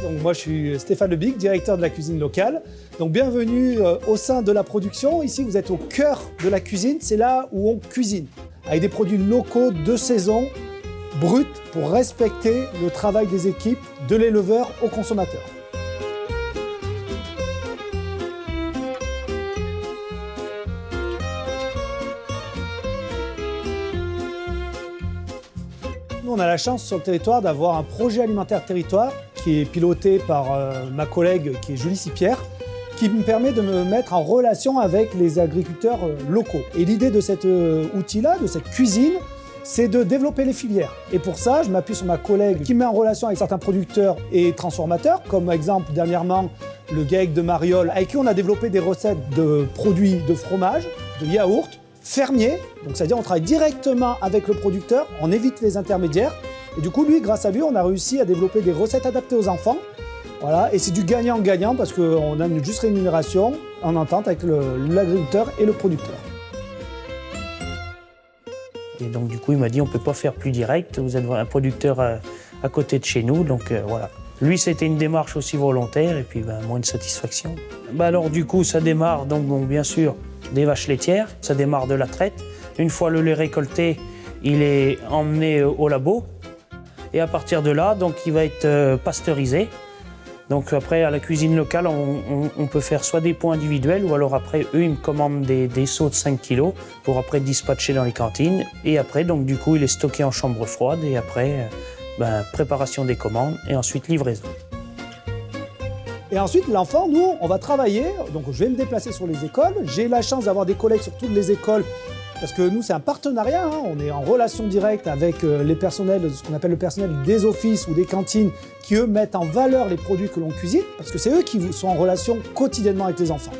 Donc moi je suis Stéphane Lebic, directeur de la cuisine locale. Donc bienvenue au sein de la production. Ici vous êtes au cœur de la cuisine, c'est là où on cuisine. Avec des produits locaux de saison, bruts, pour respecter le travail des équipes, de l'éleveur au consommateur. Nous, on a la chance sur le territoire d'avoir un projet alimentaire territoire qui est piloté par ma collègue qui est Julie Sipierre, qui me permet de me mettre en relation avec les agriculteurs locaux. Et l'idée de cet outil-là, de cette cuisine, c'est de développer les filières. Et pour ça, je m'appuie sur ma collègue qui me met en relation avec certains producteurs et transformateurs, comme exemple dernièrement le GAEC de Mariol, avec qui on a développé des recettes de produits de fromage, de yaourt, fermier, donc c'est-à-dire on travaille directement avec le producteur, on évite les intermédiaires, et du coup lui, grâce à lui, on a réussi à développer des recettes adaptées aux enfants, voilà, et c'est du gagnant-gagnant parce qu'on a une juste rémunération en entente avec l'agriculteur et le producteur. Et donc du coup il m'a dit on ne peut pas faire plus direct, vous êtes un producteur à côté de chez nous, donc voilà. Lui c'était une démarche aussi volontaire et puis moi une satisfaction. Alors du coup ça démarre donc bon, bien sûr des vaches laitières, ça démarre de la traite. Une fois le lait récolté, il est emmené au labo. Et à partir de là, donc, il va être pasteurisé. Donc après, à la cuisine locale, on peut faire soit des pots individuels ou alors après, eux, ils me commandent des seaux de 5 kg pour après dispatcher dans les cantines. Et après, donc du coup, il est stocké en chambre froide et après, préparation des commandes et ensuite livraison. Et ensuite, l'enfant, nous, on va travailler. Donc, je vais me déplacer sur les écoles. J'ai la chance d'avoir des collègues sur toutes les écoles parce que nous, c'est un partenariat. Hein. On est en relation directe avec les personnels, ce qu'on appelle le personnel des offices ou des cantines qui, eux, mettent en valeur les produits que l'on cuisine parce que c'est eux qui sont en relation quotidiennement avec les enfants.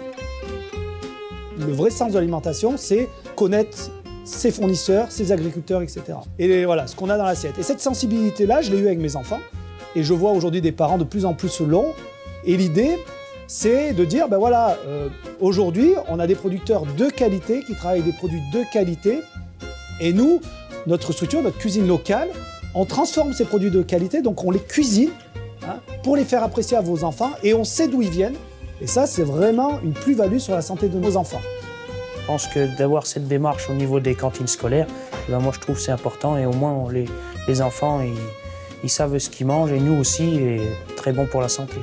Le vrai sens de l'alimentation, c'est connaître ses fournisseurs, ses agriculteurs, etc. Et voilà, ce qu'on a dans l'assiette. Et cette sensibilité-là, je l'ai eue avec mes enfants. Et je vois aujourd'hui des parents de plus en plus longs. Et l'idée, c'est de dire, aujourd'hui, on a des producteurs de qualité qui travaillent avec des produits de qualité. Et nous, notre structure, notre cuisine locale, on transforme ces produits de qualité, donc on les cuisine pour les faire apprécier à vos enfants et on sait d'où ils viennent. Et ça, c'est vraiment une plus-value sur la santé de nos enfants. Je pense que d'avoir cette démarche au niveau des cantines scolaires, moi je trouve que c'est important et au moins les enfants, ils savent ce qu'ils mangent et nous aussi, et très bon pour la santé.